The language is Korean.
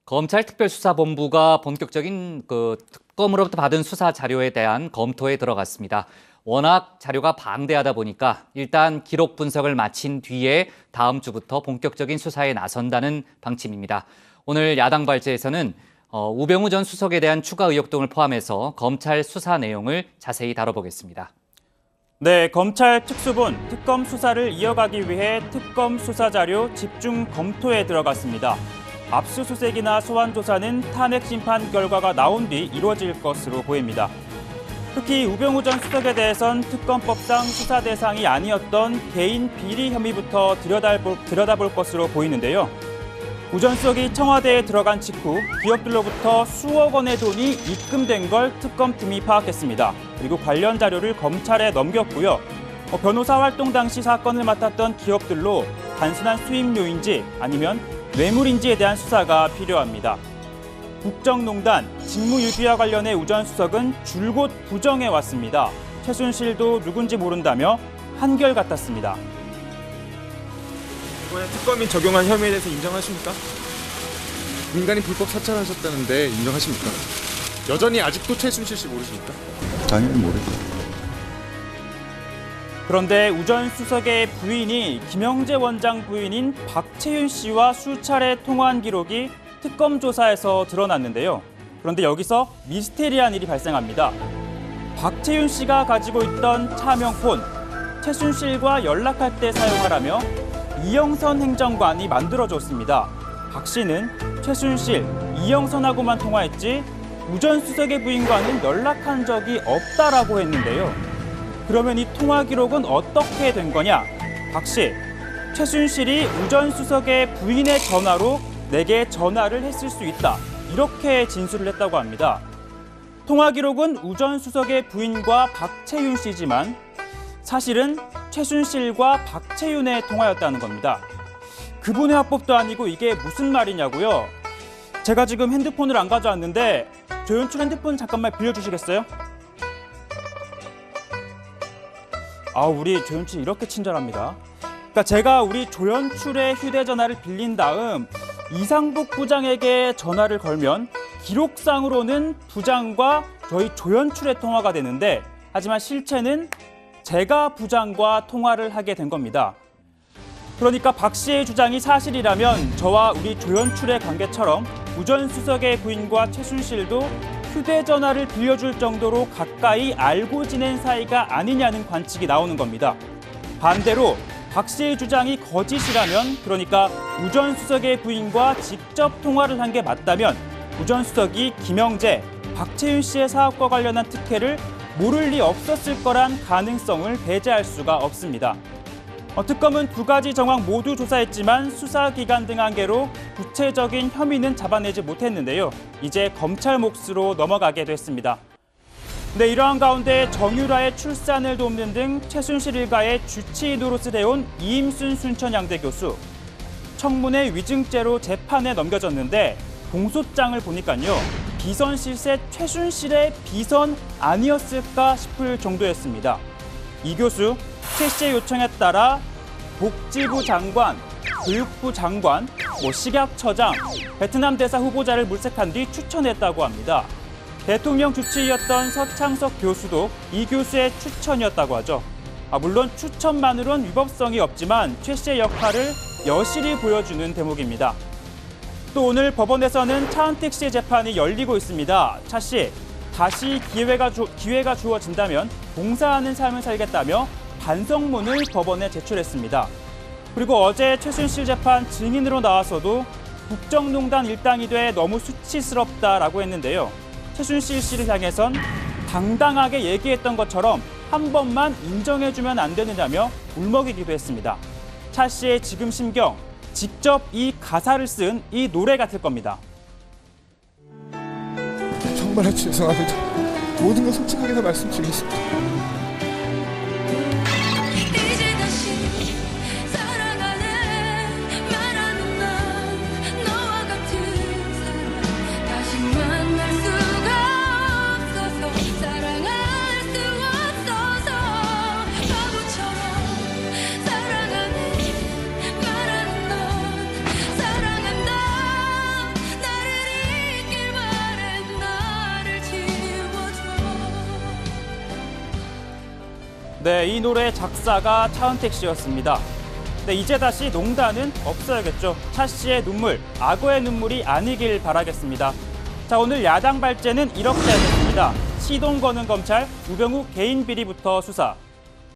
검찰특별수사본부가 본격적인 특검으로부터 받은 수사 자료에 대한 검토에 들어갔습니다. 워낙 자료가 방대하다 보니까 일단 기록 분석을 마친 뒤에 다음 주부터 본격적인 수사에 나선다는 방침입니다. 오늘 야당 발제에서는 우병우 전 수석에 대한 추가 의혹 등을 포함해서 검찰 수사 내용을 자세히 다뤄보겠습니다. 네, 검찰 특수본 특검 수사를 이어가기 위해 특검 수사 자료 집중 검토에 들어갔습니다. 압수수색이나 소환조사는 탄핵 심판 결과가 나온 뒤 이루어질 것으로 보입니다. 특히 우병우 전 수석에 대해선 특검법상 수사 대상이 아니었던 개인 비리 혐의부터 들여다볼 것으로 보이는데요. 우 전 수석이 청와대에 들어간 직후 기업들로부터 수억 원의 돈이 입금된 걸 특검팀이 파악했습니다. 그리고 관련 자료를 검찰에 넘겼고요. 변호사 활동 당시 사건을 맡았던 기업들로 단순한 수임료인지 아니면 뇌물인지에 대한 수사가 필요합니다. 국정농단, 직무유기와 관련해 우 전 수석은 줄곧 부정해 왔습니다. 최순실도 누군지 모른다며 한결같았습니다. 이번에 특검이 적용한 혐의에 대해서 인정하십니까? 민간인 불법 사찰하셨다는데 인정하십니까? 여전히 아직도 최순실 씨 모르십니까? 당연히 모르죠. 그런데 우 전 수석의 부인이 김영재 원장 부인인 박채윤 씨와 수차례 통화한 기록이 특검 조사에서 드러났는데요. 그런데 여기서 미스테리한 일이 발생합니다. 박채윤 씨가 가지고 있던 차명폰, 최순실과 연락할 때 사용하라며 이영선 행정관이 만들어줬습니다. 박 씨는 최순실, 이영선하고만 통화했지 우 전 수석의 부인과는 연락한 적이 없다라고 했는데요. 그러면 이 통화 기록은 어떻게 된 거냐? 박 씨, 최순실이 우 전 수석의 부인의 전화로 내게 전화를 했을 수 있다. 이렇게 진술을 했다고 합니다. 통화 기록은 우 전 수석의 부인과 박채윤 씨지만 사실은 최순실과 박채윤의 통화였다는 겁니다. 그분의 화법도 아니고 이게 무슨 말이냐고요? 제가 지금 핸드폰을 안 가져왔는데 조연출 핸드폰 잠깐만 빌려주시겠어요? 우리 조연출 이렇게 친절합니다. 그러니까 제가 우리 조연출의 휴대전화를 빌린 다음 이상복 부장에게 전화를 걸면 기록상으로는 부장과 저희 조연출의 통화가 되는데 하지만 실체는 제가 부장과 통화를 하게 된 겁니다. 그러니까 박 씨의 주장이 사실이라면 저와 우리 조연출의 관계처럼 우 전 수석의 부인과 최순실도 휴대전화를 빌려줄 정도로 가까이 알고 지낸 사이가 아니냐는 관측이 나오는 겁니다. 반대로 박 씨의 주장이 거짓이라면, 그러니까 우 전 수석의 부인과 직접 통화를 한 게 맞다면 우 전 수석이 김영재, 박채윤 씨의 사업과 관련한 특혜를 모를 리 없었을 거란 가능성을 배제할 수가 없습니다. 특검은 두 가지 정황 모두 조사했지만 수사기간 등 한계로 구체적인 혐의는 잡아내지 못했는데요. 이제 검찰 몫으로 넘어가게 됐습니다. 네, 이러한 가운데 정유라의 출산을 돕는 등 최순실 일가의 주치의 노릇을 해온 이임순 순천향대 교수. 청문회 위증죄로 재판에 넘겨졌는데 공소장을 보니까요. 비선 실세 최순실의 비선 아니었을까 싶을 정도였습니다. 이 교수, 최 씨의 요청에 따라 복지부 장관, 교육부 장관, 식약처장, 베트남 대사 후보자를 물색한 뒤 추천했다고 합니다. 대통령 주치의였던 서창석 교수도 이 교수의 추천이었다고 하죠. 물론 추천만으론 위법성이 없지만 최 씨의 역할을 여실히 보여주는 대목입니다. 또 오늘 법원에서는 차은택 씨의 재판이 열리고 있습니다. 차 씨, 다시 기회가 주어진다면 봉사하는 삶을 살겠다며 반성문을 법원에 제출했습니다. 그리고 어제 최순실 재판 증인으로 나와서도 국정농단 일당이 돼 너무 수치스럽다라고 했는데요. 최순실 씨를 향해선 당당하게 얘기했던 것처럼 한 번만 인정해주면 안 되느냐며 울먹이기도 했습니다. 차 씨의 지금 심경, 직접 이 가사를 쓴 이 노래 같을 겁니다. 정말 죄송합니다. 모든 걸 솔직하게 다 말씀드리겠습니다. 네, 이 노래 작사가 차은택 씨였습니다. 네, 이제 다시 농단은 없어야겠죠. 차 씨의 눈물, 악어의 눈물이 아니길 바라겠습니다. 자, 오늘 야당 발제는 이렇게 하겠습니다. 시동 거는 검찰, 우병우 개인 비리부터 수사.